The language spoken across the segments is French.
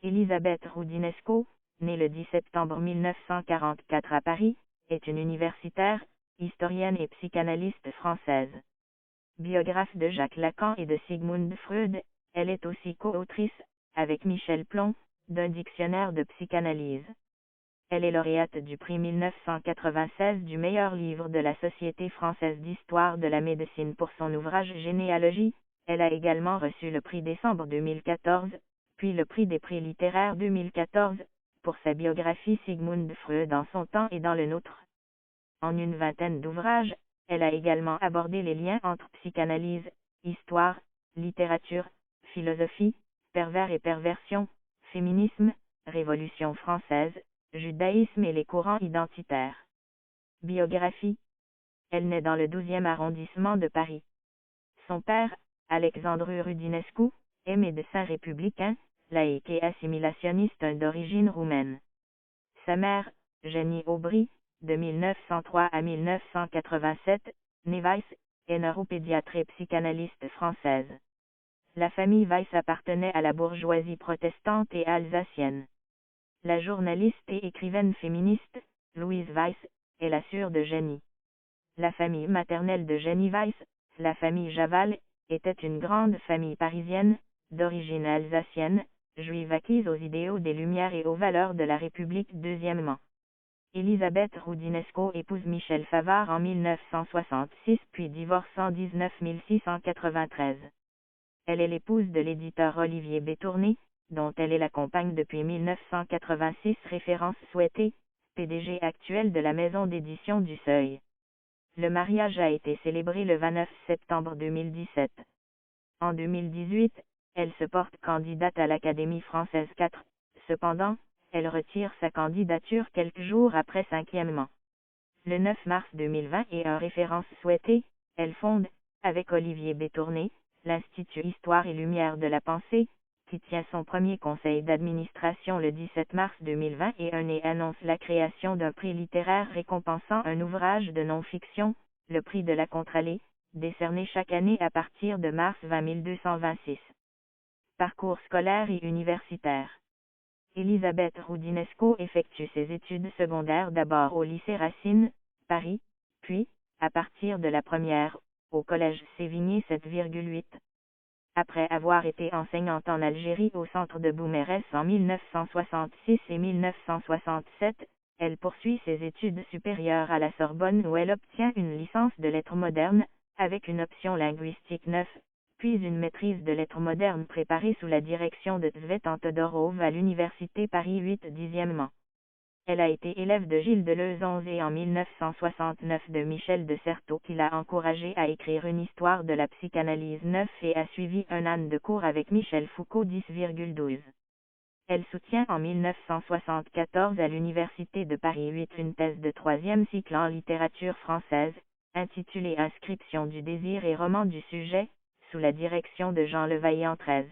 Elisabeth Roudinesco, née le 10 septembre 1944 à Paris, est une universitaire, historienne et psychanalyste française. Biographe de Jacques Lacan et de Sigmund Freud, elle est aussi co-autrice, avec Michel Plon, d'un dictionnaire de psychanalyse. Elle est lauréate du prix 1996 du meilleur livre de la Société française d'histoire de la médecine pour son ouvrage Généalogie. Elle a également reçu le prix Décembre 2014, puis le prix des prix littéraires 2014, pour sa biographie Sigmund Freud dans son temps et dans le nôtre. En une vingtaine d'ouvrages, elle a également abordé les liens entre psychanalyse, histoire, littérature, philosophie, pervers et perversion, féminisme, Révolution française, judaïsme et les courants identitaires. Biographie. Elle naît dans le 12e arrondissement de Paris. Son père, Alexandru Rudinescu, est médecin républicain, laïque et assimilationniste d'origine roumaine. Sa mère, Jenny Aubry, de 1903 à 1987, née Weiss, est neuropédiatre et psychanalyste française. La famille Weiss appartenait à la bourgeoisie protestante et alsacienne. La journaliste et écrivaine féministe, Louise Weiss, est la sœur de Jenny. La famille maternelle de Jenny Weiss, la famille Javal, était une grande famille parisienne, d'origine alsacienne, juive acquise aux idéaux des Lumières et aux valeurs de la République. Deuxièmement, Elisabeth Roudinesco épouse Michel Favart en 1966 puis divorce en 19693. Elle est l'épouse de l'éditeur Olivier Bétourné, dont elle est la compagne depuis 1986. Référence souhaitée, PDG actuel de la maison d'édition du Seuil. Le mariage a été célébré le 29 septembre 2017. En 2018, elle se porte candidate à l'Académie française 4, cependant, elle retire sa candidature quelques jours après cinquièmement. Le 9 mars 2020 et en référence souhaitée, elle fonde, avec Olivier Bétourné, l'Institut Histoire et Lumière de la Pensée, qui tient son premier conseil d'administration le 17 mars 2020 et annonce la création d'un prix littéraire récompensant un ouvrage de non-fiction, le prix de la Contralée, décerné chaque année à partir de mars 20226. Parcours scolaire et universitaire. Elisabeth Roudinesco effectue ses études secondaires d'abord au lycée Racine, Paris, puis, à partir de la première, au collège Sévigné 7,8. Après avoir été enseignante en Algérie au centre de Boumerès en 1966 et 1967, elle poursuit ses études supérieures à la Sorbonne où elle obtient une licence de lettres modernes, avec une option linguistique 9, puis une maîtrise de lettres modernes préparée sous la direction de Tsvetan Todorov à l'université Paris 8. Dixièmement. Elle a été élève de Gilles Deleuze et en 1969 de Michel de Certeau qui l'a encouragée à écrire une histoire de la psychanalyse 9 et a suivi un an de cours avec Michel Foucault 10,12. Elle soutient en 1974 à l'université de Paris 8 une thèse de troisième cycle en littérature française, intitulée Inscription du désir et roman du sujet, sous la direction de Jean Levaillant 13.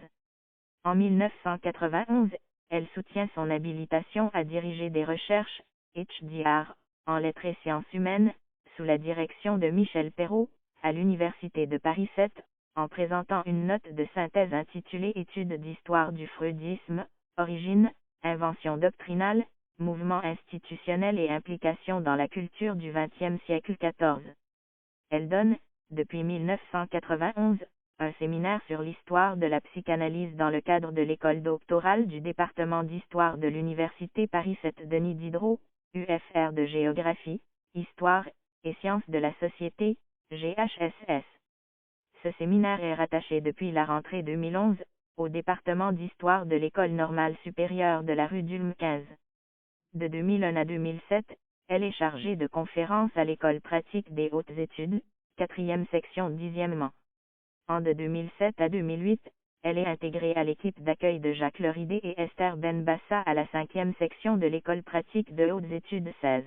En 1991, elle soutient son habilitation à diriger des recherches, HDR, en lettres et sciences humaines, sous la direction de Michel Perrault, à l'Université de Paris 7, en présentant une note de synthèse intitulée Étude d'histoire du freudisme, origine, invention doctrinale, mouvement institutionnel et implication dans la culture du XXe siècle 14. Elle donne, depuis 1991, un séminaire sur l'histoire de la psychanalyse dans le cadre de l'école doctorale du département d'histoire de l'Université Paris 7 Denis Diderot, UFR de géographie, histoire et sciences de la société, GHSS. Ce séminaire est rattaché depuis la rentrée 2011, au département d'histoire de l'école normale supérieure de la rue d'Ulm 15. De 2001 à 2007, elle est chargée de conférences à l'école pratique des hautes études, 4e section 10e. En de 2007 à 2008, elle est intégrée à l'équipe d'accueil de Jacques Leridé et Esther Benbassa à la 5e section de l'école pratique de hautes études 16.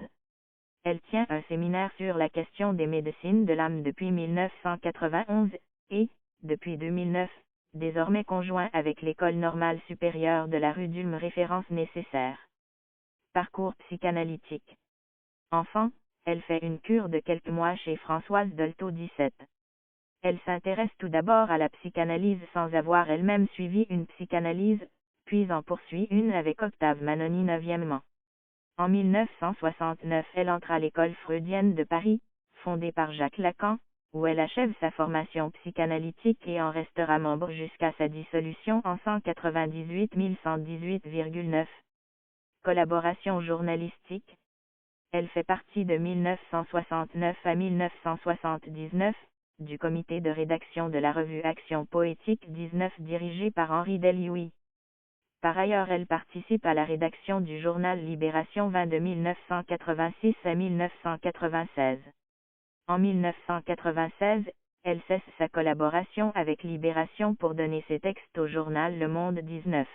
Elle tient un séminaire sur la question des médecines de l'âme depuis 1991, et, depuis 2009, désormais conjoint avec l'école normale supérieure de la rue d'Ulm. Référence nécessaire. Parcours psychanalytique. Enfant, elle fait une cure de quelques mois chez Françoise Dolto 17. Elle s'intéresse tout d'abord à la psychanalyse sans avoir elle-même suivi une psychanalyse, puis en poursuit une avec Octave Manoni neuvièmement. En 1969, elle entre à l'école freudienne de Paris, fondée par Jacques Lacan, où elle achève sa formation psychanalytique et en restera membre jusqu'à sa dissolution en 198 Collaboration journalistique. Elle fait partie de 1969 à 1979, du comité de rédaction de la revue Action Poétique 19 dirigée par Henri Delioui. Par ailleurs, elle participe à la rédaction du journal Libération 20 de 1986 à 1996. En 1996, elle cesse sa collaboration avec Libération pour donner ses textes au journal Le Monde 19.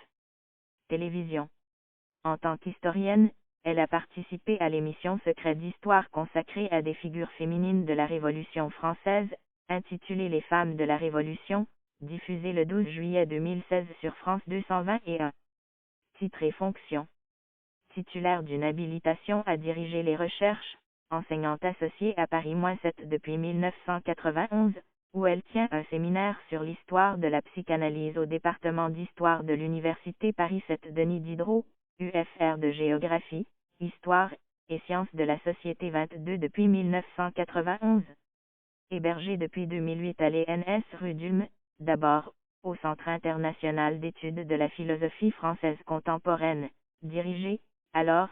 Télévision. En tant qu'historienne, elle a participé à l'émission Secret d'Histoire consacrée à des figures féminines de la Révolution française, intitulée Les femmes de la Révolution, diffusée le 12 juillet 2016 sur France 221. Titre et fonction. Titulaire d'une habilitation à diriger les recherches, enseignante associée à Paris-7 depuis 1991, où elle tient un séminaire sur l'histoire de la psychanalyse au département d'histoire de l'Université Paris-7 Denis Diderot, UFR de géographie, histoire et sciences de la société 22 depuis 1991. Hébergée depuis 2008 à l'ENS rue d'Ulm, d'abord, au Centre international d'études de la philosophie française contemporaine, dirigé, alors,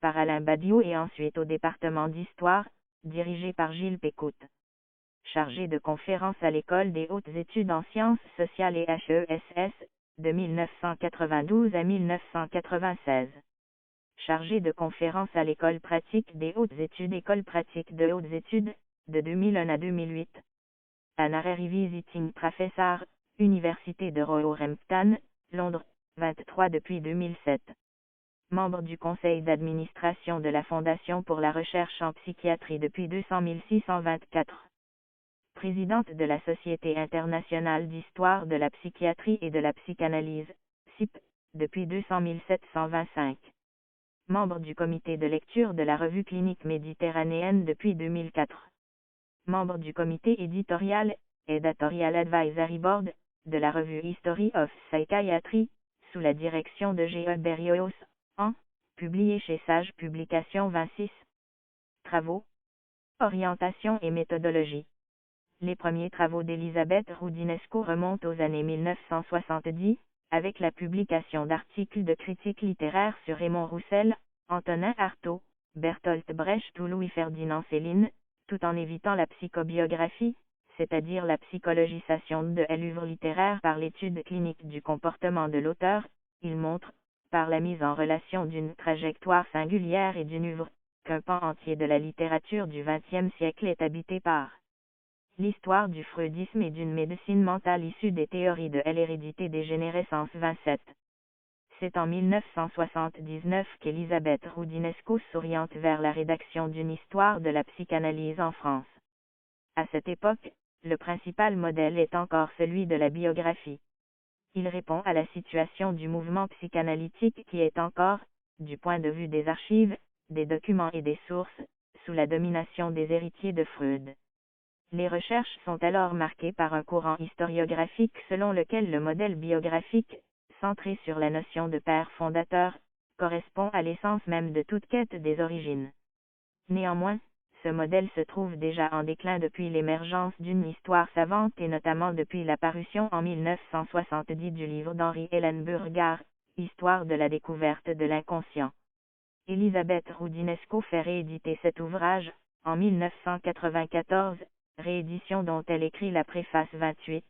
par Alain Badiou et ensuite au département d'histoire, dirigé par Gilles Pécoute. Chargé de conférences à l'École des hautes études en sciences sociales et HESS, de 1992 à 1996. Chargé de conférences à l'École pratique des hautes études École pratique de hautes études, de 2001 à 2008. Honorary Visiting Professor, Université de Roehampton, Londres, 23 depuis 2007. Membre du conseil d'administration de la Fondation pour la recherche en psychiatrie depuis 624. Présidente de la Société internationale d'histoire de la psychiatrie et de la psychanalyse, SIP, depuis 725. Membre du comité de lecture de la revue clinique méditerranéenne depuis 2004. Membre du comité éditorial, Editorial Advisory Board, de la revue History of Psychiatry, sous la direction de G. E. Berrios, publié chez Sage Publications 26. Travaux. Orientation et méthodologie. Les premiers travaux d'Elisabeth Roudinesco remontent aux années 1970, avec la publication d'articles de critique littéraire sur Raymond Roussel, Antonin Artaud, Bertolt Brecht ou Louis-Ferdinand Céline, tout en évitant la psychobiographie, c'est-à-dire la psychologisation de l'œuvre littéraire par l'étude clinique du comportement de l'auteur. Il montre, par la mise en relation d'une trajectoire singulière et d'une œuvre, qu'un pan entier de la littérature du XXe siècle est habité par l'histoire du freudisme et d'une médecine mentale issue des théories de l'hérédité dégénérescence 27. C'est en 1979 qu'Elisabeth Roudinesco s'oriente vers la rédaction d'une histoire de la psychanalyse en France. À cette époque, le principal modèle est encore celui de la biographie. Il répond à la situation du mouvement psychanalytique qui est encore, du point de vue des archives, des documents et des sources, sous la domination des héritiers de Freud. Les recherches sont alors marquées par un courant historiographique selon lequel le modèle biographique, centré sur la notion de père fondateur, correspond à l'essence même de toute quête des origines. Néanmoins, ce modèle se trouve déjà en déclin depuis l'émergence d'une histoire savante et notamment depuis la parution en 1970 du livre d'Henri Hélène Burgard, Histoire de la découverte de l'inconscient. Elisabeth Roudinesco fait rééditer cet ouvrage, en 1994, réédition dont elle écrit la préface 28.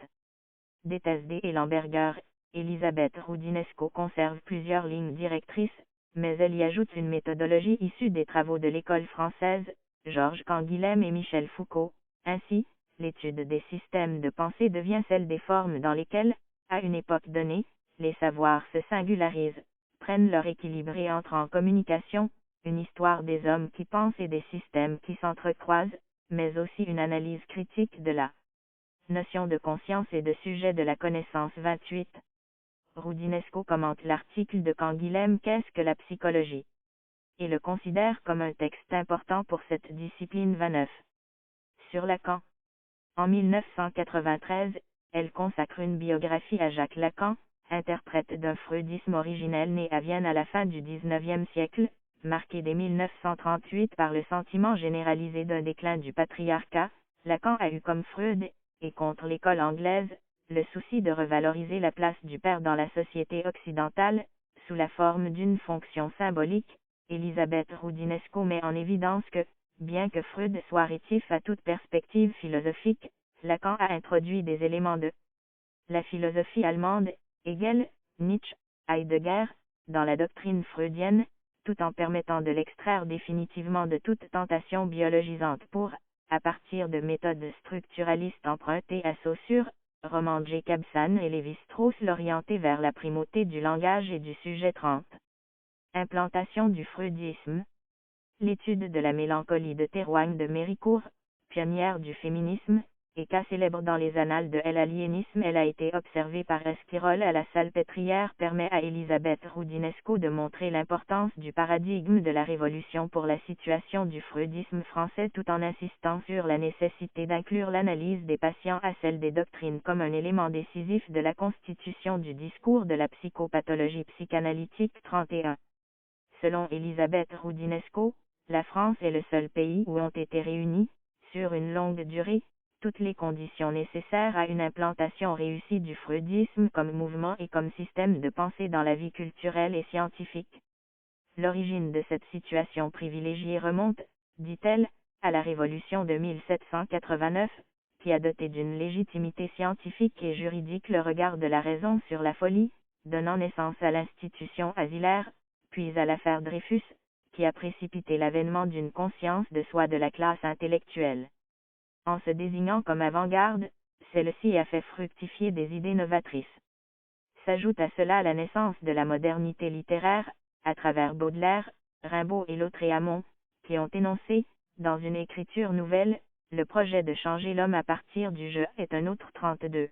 Détesdé et Lamberger, Elisabeth Roudinesco conserve plusieurs lignes directrices, mais elle y ajoute une méthodologie issue des travaux de l'école française, Georges Canguilhem et Michel Foucault. Ainsi, l'étude des systèmes de pensée devient celle des formes dans lesquelles, à une époque donnée, les savoirs se singularisent, prennent leur équilibre et entrent en communication, une histoire des hommes qui pensent et des systèmes qui s'entrecroisent, mais aussi une analyse critique de la notion de conscience et de sujet de la connaissance 28. Roudinesco commente l'article de Canguilhem Qu'est-ce que la psychologie ? Et le considère comme un texte important pour cette discipline 29. Sur Lacan. En 1993, elle consacre une biographie à Jacques Lacan, interprète d'un freudisme originel né à Vienne à la fin du XIXe siècle, marqué dès 1938 par le sentiment généralisé d'un déclin du patriarcat, Lacan a eu comme Freud, et contre l'école anglaise, le souci de revaloriser la place du père dans la société occidentale, sous la forme d'une fonction symbolique. Elisabeth Roudinesco met en évidence que, bien que Freud soit rétif à toute perspective philosophique, Lacan a introduit des éléments de la philosophie allemande, Hegel, Nietzsche, Heidegger, dans la doctrine freudienne, tout en permettant de l'extraire définitivement de toute tentation biologisante pour, à partir de méthodes structuralistes empruntées à Saussure, roman de Jacobson et Lévi-Strauss, l'orienter vers la primauté du langage et du sujet 30. Implantation du freudisme. L'étude de la mélancolie de Théroigne de Méricourt, pionnière du féminisme, et cas célèbre dans les annales de l'aliénisme, elle a été observée par Esquirol à la Salpêtrière, permet à Elisabeth Roudinesco de montrer l'importance du paradigme de la Révolution pour la situation du freudisme français, tout en insistant sur la nécessité d'inclure l'analyse des patients à celle des doctrines comme un élément décisif de la constitution du discours de la psychopathologie psychanalytique. 31. Selon Elisabeth Roudinesco, la France est le seul pays où ont été réunies, sur une longue durée, toutes les conditions nécessaires à une implantation réussie du freudisme comme mouvement et comme système de pensée dans la vie culturelle et scientifique. L'origine de cette situation privilégiée remonte, dit-elle, à la Révolution de 1789, qui a doté d'une légitimité scientifique et juridique le regard de la raison sur la folie, donnant naissance à l'institution asilaire, puis à l'affaire Dreyfus, qui a précipité l'avènement d'une conscience de soi de la classe intellectuelle. En se désignant comme avant-garde, celle-ci a fait fructifier des idées novatrices. S'ajoute à cela la naissance de la modernité littéraire, à travers Baudelaire, Rimbaud et Lautréamont, qui ont énoncé, dans une écriture nouvelle, le projet de changer l'homme à partir du jeu est un autre 32.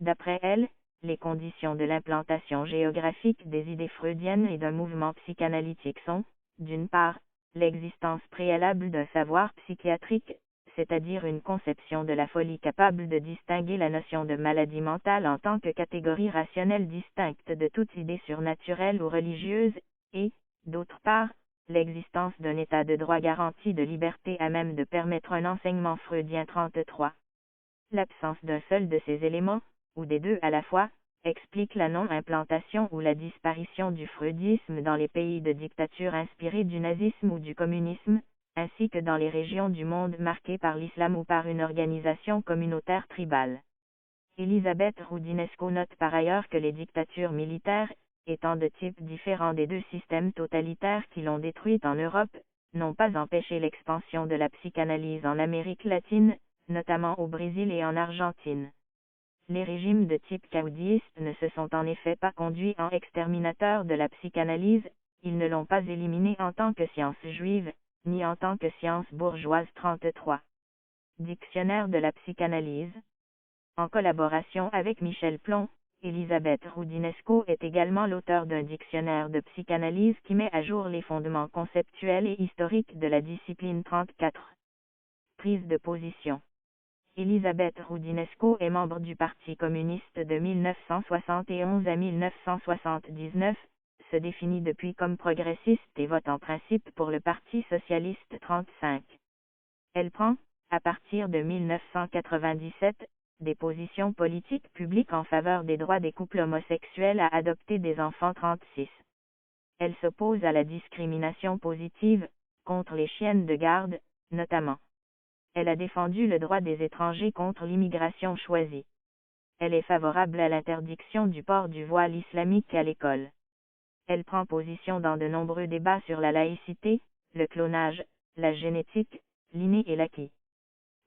D'après elle, les conditions de l'implantation géographique des idées freudiennes et d'un mouvement psychanalytique sont, d'une part, l'existence préalable d'un savoir psychiatrique, c'est-à-dire une conception de la folie capable de distinguer la notion de maladie mentale en tant que catégorie rationnelle distincte de toute idée surnaturelle ou religieuse, et, d'autre part, l'existence d'un état de droit garanti de liberté à même de permettre un enseignement freudien. 33. L'absence d'un seul de ces éléments, ou des deux à la fois, explique la non-implantation ou la disparition du freudisme dans les pays de dictature inspirés du nazisme ou du communisme, ainsi que dans les régions du monde marquées par l'islam ou par une organisation communautaire tribale. Elisabeth Roudinesco note par ailleurs que les dictatures militaires, étant de types différents des deux systèmes totalitaires qui l'ont détruite en Europe, n'ont pas empêché l'expansion de la psychanalyse en Amérique latine, notamment au Brésil et en Argentine. Les régimes de type caudilliste ne se sont en effet pas conduits en exterminateurs de la psychanalyse, ils ne l'ont pas éliminée en tant que science juive, ni en tant que science bourgeoise. 33. Dictionnaire de la psychanalyse. En collaboration avec Michel Plon, Elisabeth Roudinesco est également l'auteur d'un dictionnaire de psychanalyse qui met à jour les fondements conceptuels et historiques de la discipline. 34. Prise de position. Elisabeth Roudinesco est membre du Parti communiste de 1971 à 1979, se définit depuis comme progressiste et vote en principe pour le Parti socialiste. 35. Elle prend, à partir de 1997, des positions politiques publiques en faveur des droits des couples homosexuels à adopter des enfants. 36. Elle s'oppose à la discrimination positive, contre les chiennes de garde, notamment. Elle a défendu le droit des étrangers contre l'immigration choisie. Elle est favorable à l'interdiction du port du voile islamique à l'école. Elle prend position dans de nombreux débats sur la laïcité, le clonage, la génétique, l'inné et l'acquis.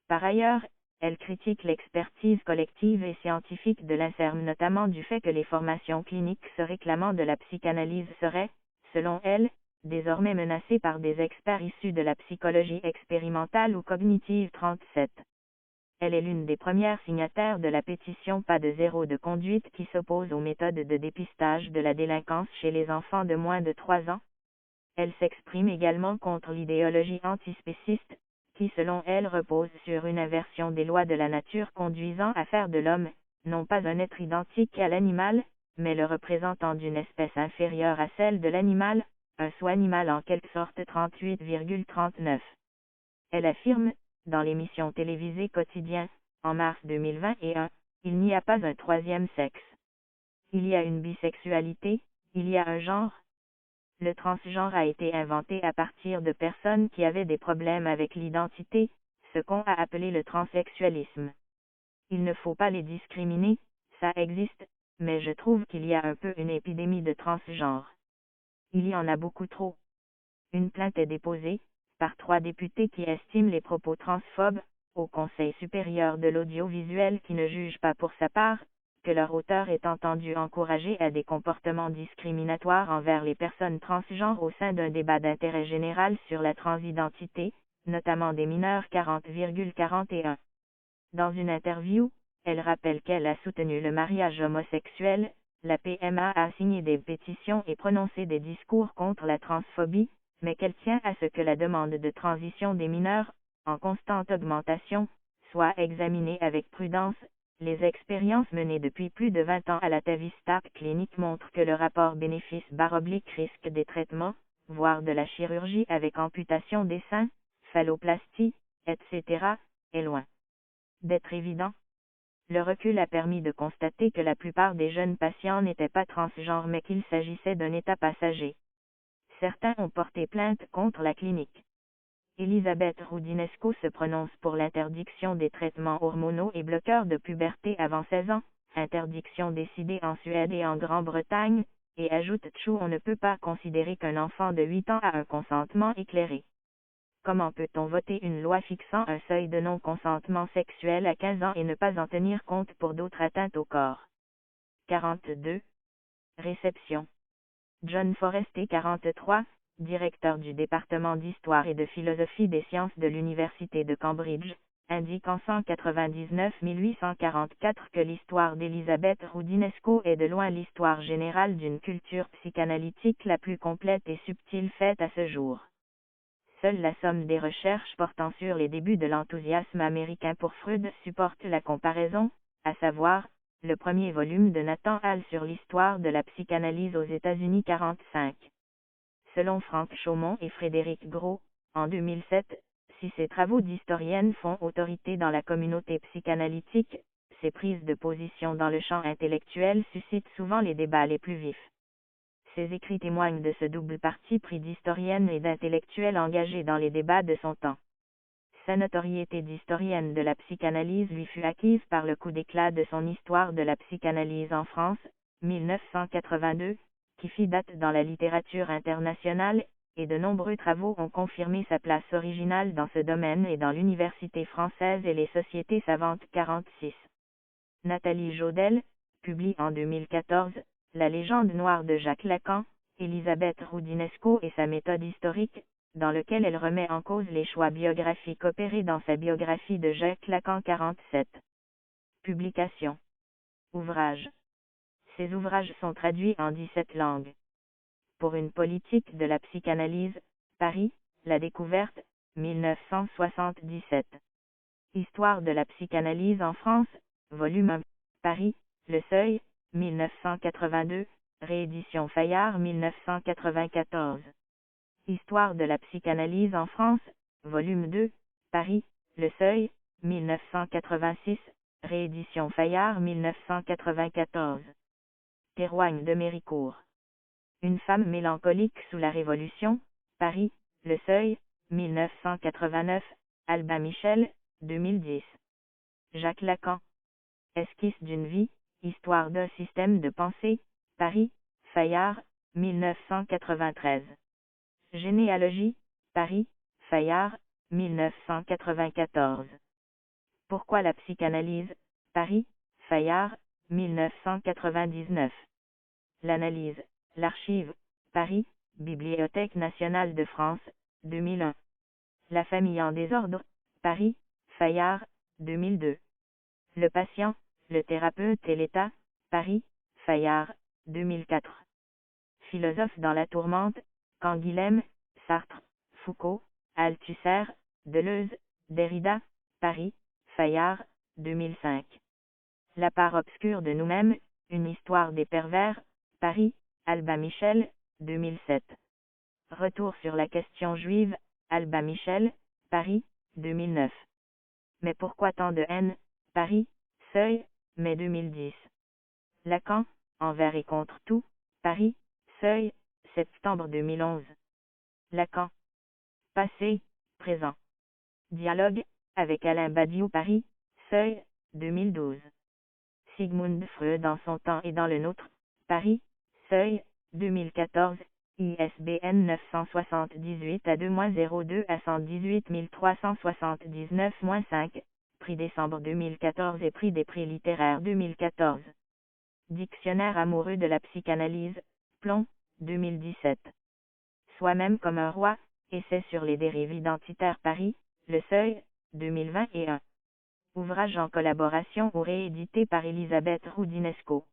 Par ailleurs, elle critique l'expertise collective et scientifique de l'INSERM, notamment du fait que les formations cliniques se réclamant de la psychanalyse seraient, selon elle, désormais menacées par des experts issus de la psychologie expérimentale ou cognitive. 37. Elle est l'une des premières signataires de la pétition Pas de zéro de conduite qui s'oppose aux méthodes de dépistage de la délinquance chez les enfants de moins de 3 ans. Elle s'exprime également contre l'idéologie antispéciste, qui selon elle repose sur une inversion des lois de la nature conduisant à faire de l'homme, non pas un être identique à l'animal, mais le représentant d'une espèce inférieure à celle de l'animal, un sous-animal en quelque sorte 38,39. Elle affirme, dans l'émission télévisée Quotidien, en mars 2021, il n'y a pas un troisième sexe. Il y a une bisexualité, il y a un genre. Le transgenre a été inventé à partir de personnes qui avaient des problèmes avec l'identité, ce qu'on a appelé le transsexualisme. Il ne faut pas les discriminer, ça existe, mais je trouve qu'il y a un peu une épidémie de transgenre. Il y en a beaucoup trop. Une plainte est déposée, par 3 députés qui estiment les propos transphobes, au Conseil supérieur de l'audiovisuel qui ne juge pas pour sa part, que leur auteur est entendu encourager à des comportements discriminatoires envers les personnes transgenres au sein d'un débat d'intérêt général sur la transidentité, notamment des mineurs 40,41. Dans une interview, elle rappelle qu'elle a soutenu le mariage homosexuel, la PMA a signé des pétitions et prononcé des discours contre la transphobie, mais qu'elle tient à ce que la demande de transition des mineurs, en constante augmentation, soit examinée avec prudence. Les expériences menées depuis plus de 20 ans à la Tavistock Clinic montrent que le rapport bénéfice/risque des traitements, voire de la chirurgie avec amputation des seins, phalloplastie, etc., est loin d'être évident. Le recul a permis de constater que la plupart des jeunes patients n'étaient pas transgenres mais qu'il s'agissait d'un état passager. Certains ont porté plainte contre la clinique. Elisabeth Roudinesco se prononce pour l'interdiction des traitements hormonaux et bloqueurs de puberté avant 16 ans, interdiction décidée en Suède et en Grande-Bretagne, et ajoute on ne peut pas considérer qu'un enfant de 8 ans a un consentement éclairé. Comment peut-on voter une loi fixant un seuil de non-consentement sexuel à 15 ans et ne pas en tenir compte pour d'autres atteintes au corps? 42. Réception. John Forrester 43, directeur du département d'histoire et de philosophie des sciences de l'université de Cambridge, indique en 199-1844 que l'histoire d'Elisabeth Roudinesco est de loin l'histoire générale d'une culture psychanalytique la plus complète et subtile faite à ce jour. Seule la somme des recherches portant sur les débuts de l'enthousiasme américain pour Freud supporte la comparaison, à savoir, le premier volume de Nathan Hall sur l'histoire de la psychanalyse aux États-Unis 45. Selon Franck Chaumont et Frédéric Gros, en 2007, si ces travaux d'historienne font autorité dans la communauté psychanalytique, ces prises de position dans le champ intellectuel suscitent souvent les débats les plus vifs. Ces écrits témoignent de ce double parti pris d'historienne et d'intellectuelle engagée dans les débats de son temps. Sa notoriété d'historienne de la psychanalyse lui fut acquise par le coup d'éclat de son Histoire de la psychanalyse en France, 1982, qui fit date dans la littérature internationale, et de nombreux travaux ont confirmé sa place originale dans ce domaine et dans l'université française et les sociétés savantes 46. Nathalie Jodel, publie en 2014, La légende noire de Jacques Lacan, Elisabeth Roudinesco et sa méthode historique, dans lequel elle remet en cause les choix biographiques opérés dans sa biographie de Jacques Lacan 47. Publication. Ouvrages. Ces ouvrages sont traduits en 17 langues. Pour une politique de la psychanalyse, Paris, La Découverte, 1977. Histoire de la psychanalyse en France, volume 1, Paris, Le Seuil, 1982, réédition Fayard 1994. Histoire de la psychanalyse en France, volume 2, Paris, Le Seuil, 1986, réédition Fayard 1994. Théroigne de Méricourt. Une femme mélancolique sous la Révolution, Paris, Le Seuil, 1989, Albin Michel, 2010. Jacques Lacan. Esquisse d'une vie, histoire d'un système de pensée, Paris, Fayard, 1993. Généalogie, Paris, Fayard, 1994. Pourquoi la psychanalyse, Paris, Fayard, 1999. L'analyse, l'archive, Paris, Bibliothèque nationale de France, 2001. La famille en désordre, Paris, Fayard, 2002. Le patient, le thérapeute et l'État, Paris, Fayard, 2004. Philosophe dans la tourmente, Canguilhem, Sartre, Foucault, Althusser, Deleuze, Derrida, Paris, Fayard, 2005. La part obscure de nous-mêmes, Une histoire des pervers, Paris, Albin Michel, 2007. Retour sur la question juive, Albin Michel, Paris, 2009. Mais pourquoi tant de haine, Paris, Seuil, mai 2010. Lacan, envers et contre tout, Paris, Seuil, septembre 2011. Lacan. Passé, présent. Dialogue, avec Alain Badiou, Paris, Seuil, 2012. Sigmund Freud dans son temps et dans le nôtre, Paris, Seuil, 2014, ISBN 978 A2-02 à 118 379-5, prix décembre 2014 et prix des prix littéraires 2014. Dictionnaire amoureux de la psychanalyse, Plomb, 2017. Soi-même comme un roi, essai sur les dérives identitaires Paris, Le Seuil, 2021. Ouvrage en collaboration ou réédité par Elisabeth Roudinesco.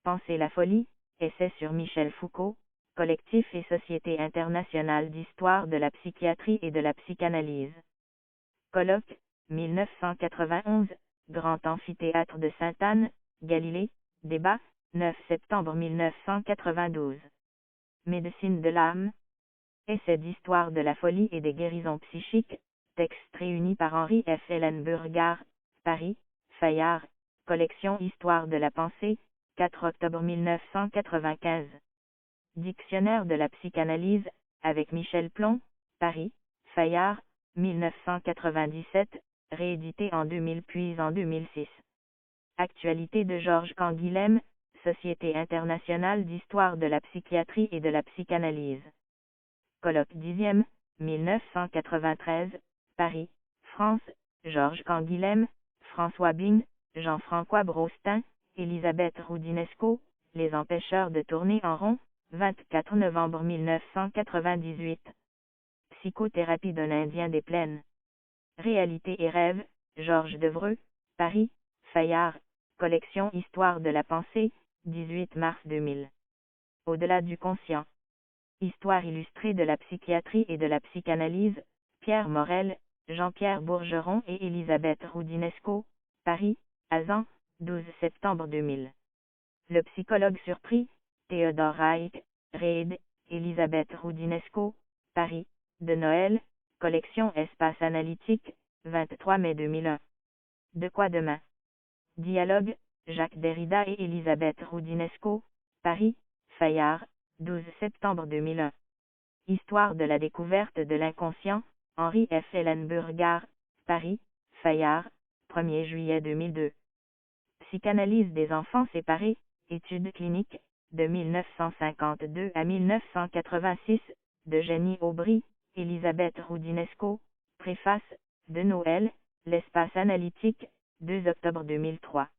Penser la folie, essai sur Michel Foucault, collectif et Société internationale d'histoire de la psychiatrie et de la psychanalyse. Colloque, 1991, Grand Amphithéâtre de Sainte-Anne, Galilée, débat, 9 septembre 1992. Médecine de l'âme. Essai d'histoire de la folie et des guérisons psychiques, texte réuni par Henri F. Ellenburger, Paris, Fayard, collection Histoire de la pensée, 4 octobre 1995. Dictionnaire de la psychanalyse, avec Michel Plomb, Paris, Fayard, 1997, réédité en 2000 puis en 2006. Actualité de Georges Canguilhem, Société internationale d'histoire de la psychiatrie et de la psychanalyse. Colloque 10e, 1993, Paris, France, Georges Canguilhem, François Bing, Jean-François Brostin, Elisabeth Roudinesco, Les empêcheurs de tourner en rond, 24 novembre 1998. Psychothérapie d'un Indien des plaines. Réalité et rêve, Georges Devreux, Paris, Fayard, collection Histoire de la pensée, 18 mars 2000. Au-delà du conscient. Histoire illustrée de la psychiatrie et de la psychanalyse, Pierre Morel, Jean-Pierre Bourgeron et Elisabeth Roudinesco, Paris, Azan, 12 septembre 2000. Le psychologue surpris, Théodore Reich, Reid, Elisabeth Roudinesco, Paris, de Noël, collection Espace Analytique, 23 mai 2001. De quoi demain? Dialogue, Jacques Derrida et Elisabeth Roudinesco, Paris, Fayard, 12 septembre 2001. Histoire de la découverte de l'inconscient, Henri F. Ellenburger, Paris, Fayard, 1er juillet 2002. Psychanalyse des enfants séparés, études cliniques, de 1952 à 1986, de Jenny Aubry, Elisabeth Roudinesco, préface, de Noël, l'espace analytique, 2 octobre 2003.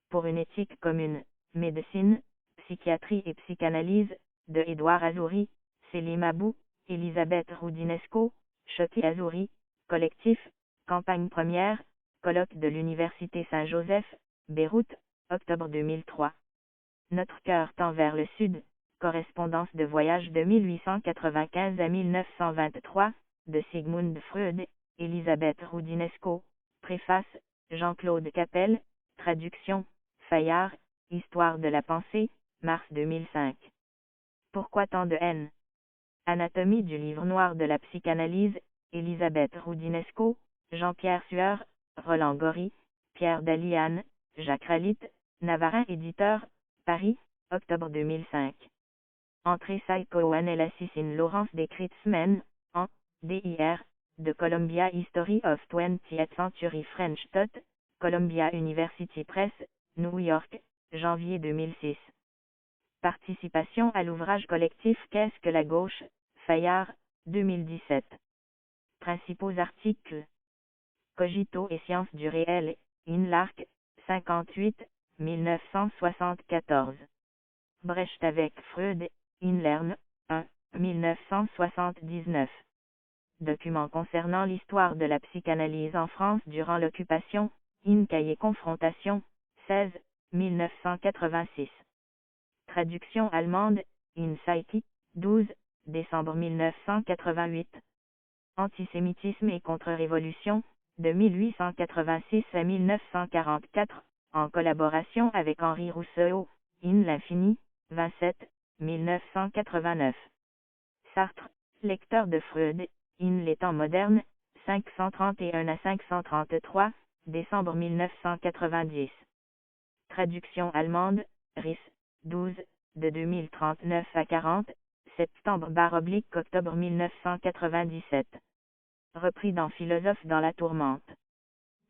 Pour une éthique commune, médecine, psychiatrie et psychanalyse, de Édouard Azouri, Selim Abou, Elisabeth Roudinesco, Choki Azouri, collectif, campagne première, colloque de l'Université Saint-Joseph, Beyrouth, octobre 2003. Notre cœur tend vers le sud, correspondance de voyage de 1895 à 1923, de Sigmund Freud, Elisabeth Roudinesco, préface, Jean-Claude Capel, traduction, Fayard, Histoire de la pensée, mars 2005. Pourquoi tant de haine? Anatomie du livre noir de la psychanalyse, Elisabeth Roudinesco, Jean-Pierre Sueur, Roland Gory, Pierre Daliane, Jacques Ralit, Navarin éditeur, Paris, octobre 2005. Entrée Psychoanalysis Laurence des Kritzman, en DIR, de Columbia History of 20th Century French Thought, Columbia University Press, New York, janvier 2006. Participation à l'ouvrage collectif Qu'est-ce que la gauche, Fayard, 2017. Principaux articles. Cogito et sciences du réel, Inlark, 58, 1974. Brecht avec Freud, Inlern, 1, 1979. Documents concernant l'histoire de la psychanalyse en France durant l'occupation, In Cahier Confrontation, 16, 1986. Traduction allemande, In Psyche, 12, décembre 1988. Antisémitisme et contre-révolution, de 1886 à 1944, en collaboration avec Henri Rousseau, In l'infini, 27, 1989. Sartre, lecteur de Freud, In les temps modernes, 531 à 533, décembre 1990. Traduction allemande, Ries, 12, de 2039 à 40, septembre/octobre 1997. Repris dans Philosophe dans la tourmente.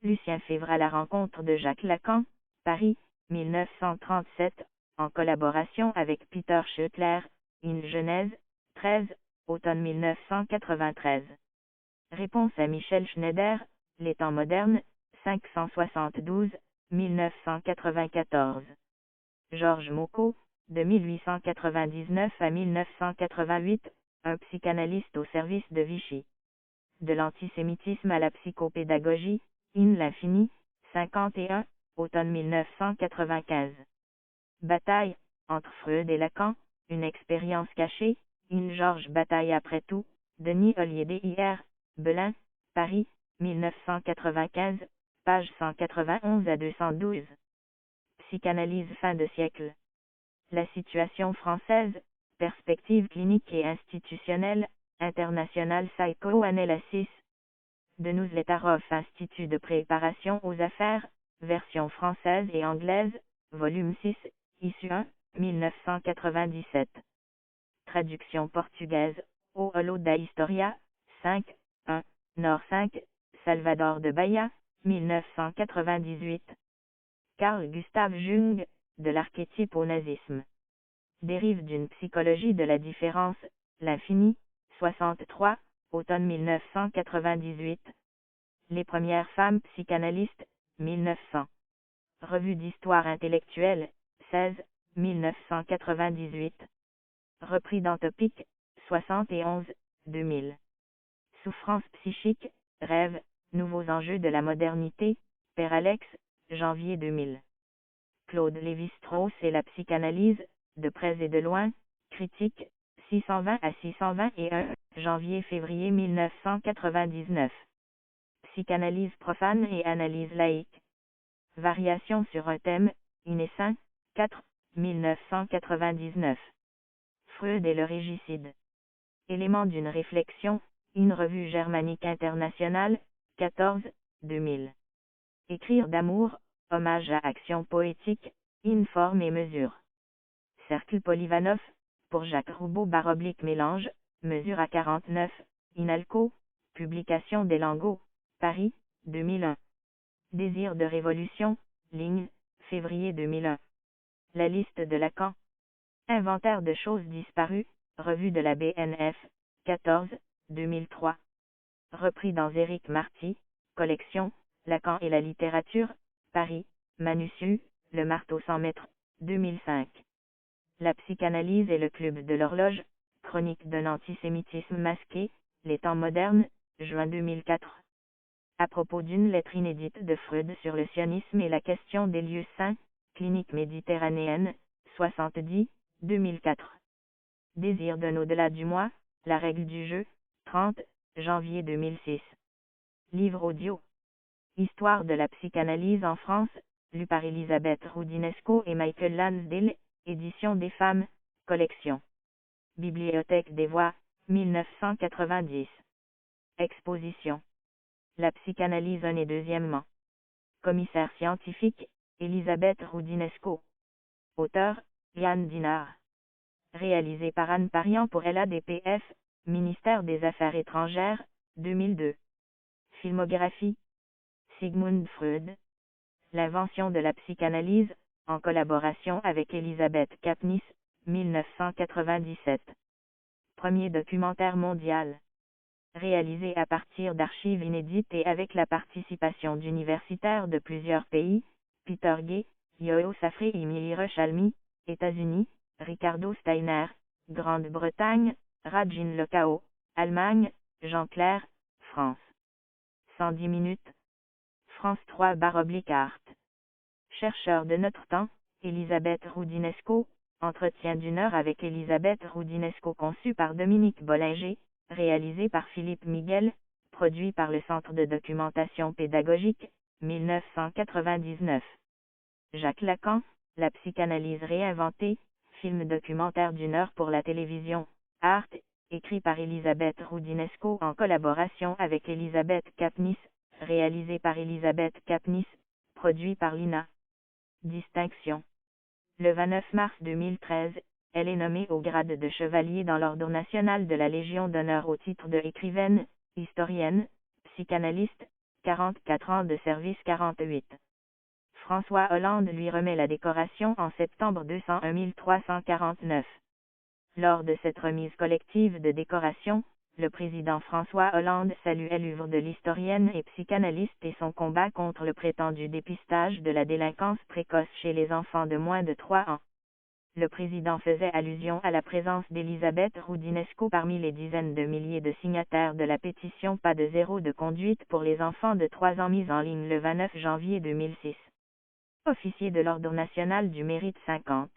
Lucien Febvre à la rencontre de Jacques Lacan, Paris, 1937, en collaboration avec Peter Schoettler, In Genèse, 13, automne 1993. Réponse à Michel Schneider, Les temps modernes, 572, 1994. Georges Mocco, de 1899 à 1988, un psychanalyste au service de Vichy. De l'antisémitisme à la psychopédagogie, In l'infini, 51, automne 1995. Bataille, entre Freud et Lacan, une expérience cachée, In Georges Bataille après tout, Denis Ollier DIR, Belin, Paris, 1995, page 191 à 212. Psychanalyse fin de siècle. La situation française, perspective clinique et institutionnelle, International Psychoanalysis. De Newsletter Institut de préparation aux affaires, version française et anglaise, volume 6, issue 1, 1997. Traduction portugaise, O Holo da Historia, 5, 1, Nord 5, Salvador de Bahia, 1998. Carl Gustav Jung, de l'archétype au nazisme. Dérive d'une psychologie de la différence, l'infini, 63, automne 1998. Les premières femmes psychanalystes, 1900. Revue d'histoire intellectuelle, 16, 1998. Repris dans Topic, 71, 2000. Souffrance psychique, rêve, nouveaux enjeux de la modernité, Père Alex, janvier 2000. Claude Lévi-Strauss et la psychanalyse, de près et de loin, critique, 620 à 621, janvier-février 1999. Psychanalyse profane et analyse laïque. Variation sur un thème, Inessin, 4, 1999. Freud et le régicide. Élément d'une réflexion, une revue germanique internationale, 14, 2000. Écrire d'amour, hommage à action poétique, in forme et mesure. Cercle Polivanov, pour Jacques Roubaud / mélange, mesure à 49, Inalco, publication des Langots, Paris, 2001. Désir de révolution, ligne, février 2001. La liste de Lacan. Inventaire de choses disparues, revue de la BNF, 14, 2003. Repris dans Éric Marty, collection, Lacan et la littérature, Paris, Manussu, Le marteau sans maître, 2005. La psychanalyse et le club de l'horloge, chronique d'un antisémitisme masqué, Les temps modernes, juin 2004. À propos d'une lettre inédite de Freud sur le sionisme et la question des lieux saints, clinique méditerranéenne, 70, 2004. Désir d'un au-delà du moi, la règle du jeu, 30, janvier 2006. Livre audio. Histoire de la psychanalyse en France, lu par Elisabeth Roudinesco et Michael Lansdale, édition des femmes, collection. Bibliothèque des voix, 1990. Exposition. La psychanalyse 1 et deuxièmement. Commissaire scientifique, Elisabeth Roudinesco. Auteur, Yann Dinard. Réalisé par Anne Parian pour LADPF, Ministère des Affaires étrangères, 2002. Filmographie. Sigmund Freud. L'invention de la psychanalyse, en collaboration avec Elisabeth Kapnis, 1997. Premier documentaire mondial. Réalisé à partir d'archives inédites et avec la participation d'universitaires de plusieurs pays, Peter Gay, Yoho Safri et Emily Rush-Almy, États-Unis, Ricardo Steiner, Grande-Bretagne, Rajin Lokao, Allemagne, Jean Clair, France. 110 minutes. France 3/Art. Chercheur de notre temps, Elisabeth Roudinesco, entretien d'une heure avec Elisabeth Roudinesco conçu par Dominique Bollinger, réalisé par Philippe Miguel, produit par le Centre de documentation pédagogique, 1999. Jacques Lacan, La psychanalyse réinventée, film documentaire d'1 heure pour la télévision, Arte, écrit par Elisabeth Roudinesco en collaboration avec Elisabeth Kapnis, réalisé par Elisabeth Kapnis, produit par l'INA. Distinction. Le 29 mars 2013, elle est nommée au grade de chevalier dans l'Ordre national de la Légion d'honneur au titre de écrivaine, historienne, psychanalyste, 44 ans de service 48. François Hollande lui remet la décoration en septembre 201 349. Lors de cette remise collective de décoration, le président François Hollande saluait l'œuvre de l'historienne et psychanalyste et son combat contre le prétendu dépistage de la délinquance précoce chez les enfants de moins de 3 ans. Le président faisait allusion à la présence d'Elisabeth Roudinesco parmi les dizaines de milliers de signataires de la pétition Pas de zéro de conduite pour les enfants de 3 ans mise en ligne le 29 janvier 2006. Officier de l'Ordre national du mérite 50.